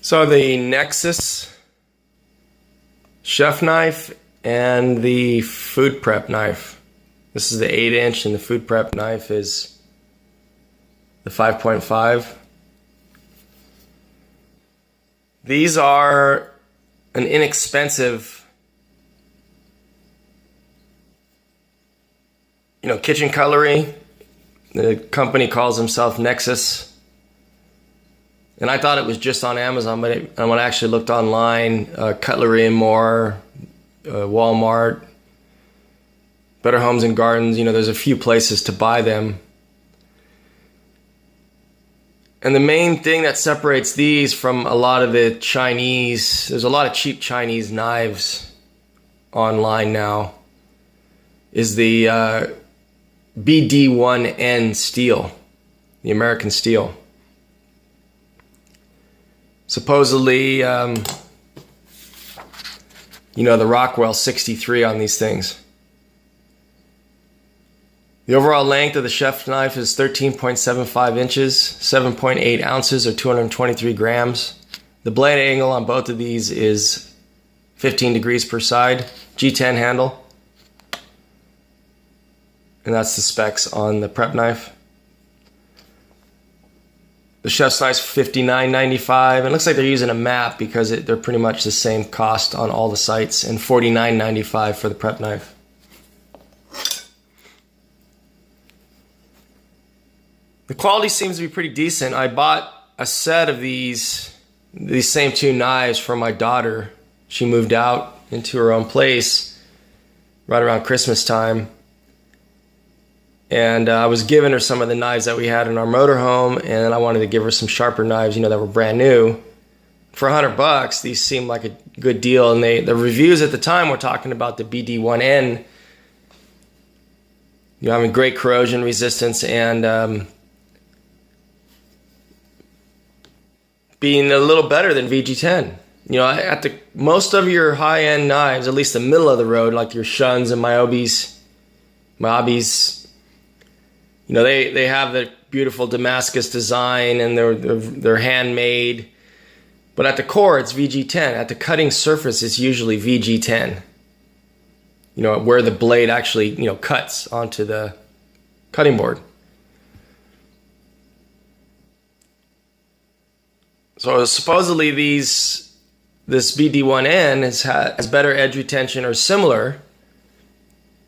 So the Nexus chef knife and the food prep knife. This is the 8-inch and the food prep knife is the 5.5. These are an inexpensive, kitchen cutlery. The company calls themselves Nexus. And I thought it was just on Amazon, but when I actually looked online, Cutlery and More, Walmart, Better Homes and Gardens, there's a few places to buy them. And the main thing that separates these from a lot of the Chinese, there's a lot of cheap Chinese knives online now, is the BD1N steel, the American steel. Supposedly, the Rockwell 63 on these things. The overall length of the chef knife is 13.75 inches, 7.8 ounces or 223 grams. The blade angle on both of these is 15 degrees per side, G10 handle. And that's the specs on the prep knife. The chef's knife's $59.95. It looks like they're using a map because they're pretty much the same cost on all the sites, and $49.95 for the prep knife. The quality seems to be pretty decent. I bought a set of these same two knives for my daughter. She moved out into her own place right around Christmas time. And I was giving her some of the knives that we had in our motorhome, and I wanted to give her some sharper knives, that were brand new. For $100, these seemed like a good deal, and the reviews at the time were talking about the BD1N, having great corrosion resistance and being a little better than VG10. Most of your high-end knives, at least the middle of the road, like your Shuns and Myobis, they have the beautiful Damascus design and they're handmade. But at the core, it's VG10. At the cutting surface, it's usually VG10. Where the blade actually, cuts onto the cutting board. So supposedly this BD1N has better edge retention or similar,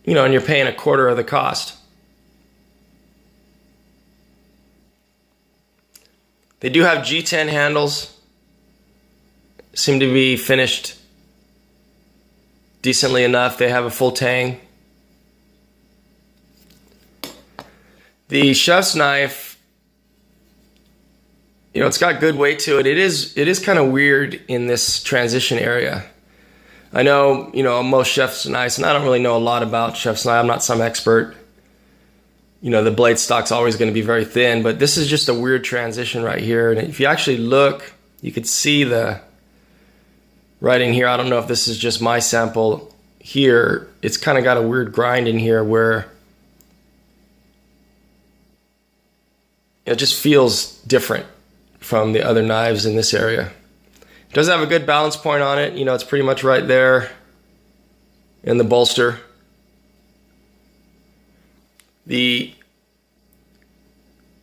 and you're paying a quarter of the cost. They do have G10 handles. Seem to be finished decently enough. They have a full tang. The chef's knife, it's got good weight to it. It is kind of weird in this transition area. I know, most chef's knives, and I don't really know a lot about chef's knife. I'm not some expert. The blade stock's always going to be very thin, but this is just a weird transition right here. And if you actually look, you could see the writing here. I don't know if this is just my sample here. It's kind of got a weird grind in here where it just feels different from the other knives in this area. It does have a good balance point on it. It's pretty much right there in the bolster. The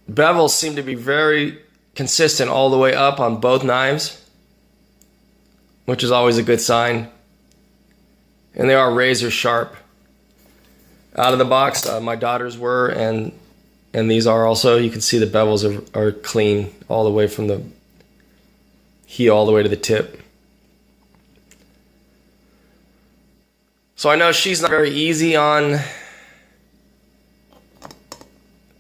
bevels seem to be very consistent all the way up on both knives, which is always a good sign. And they are razor sharp. Out of the box, my daughters were, and these are also. You can see the bevels are clean all the way from the heel all the way to the tip. So I know she's not very easy on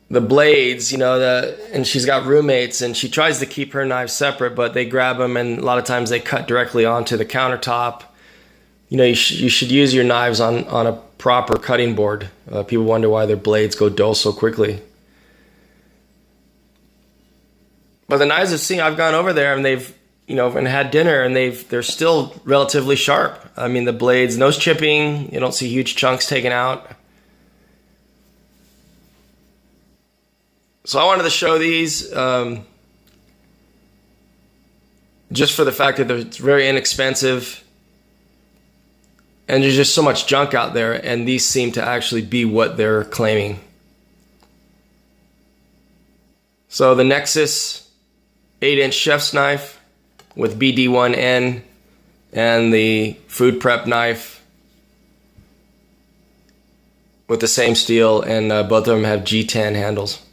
the blades, and she's got roommates, and she tries to keep her knives separate, but they grab them, and a lot of times they cut directly onto the countertop. You should use your knives on a proper cutting board. People wonder why their blades go dull so quickly. But the knives I've gone over there, and they've, and had dinner, and they're still relatively sharp. I mean, the blades, no chipping. You don't see huge chunks taken out. So I wanted to show these. just for the fact that it's very inexpensive and there's just so much junk out there, and these seem to actually be what they're claiming. So the Nexus 8-inch chef's knife with BD1N and the food prep knife with the same steel, and both of them have G10 handles.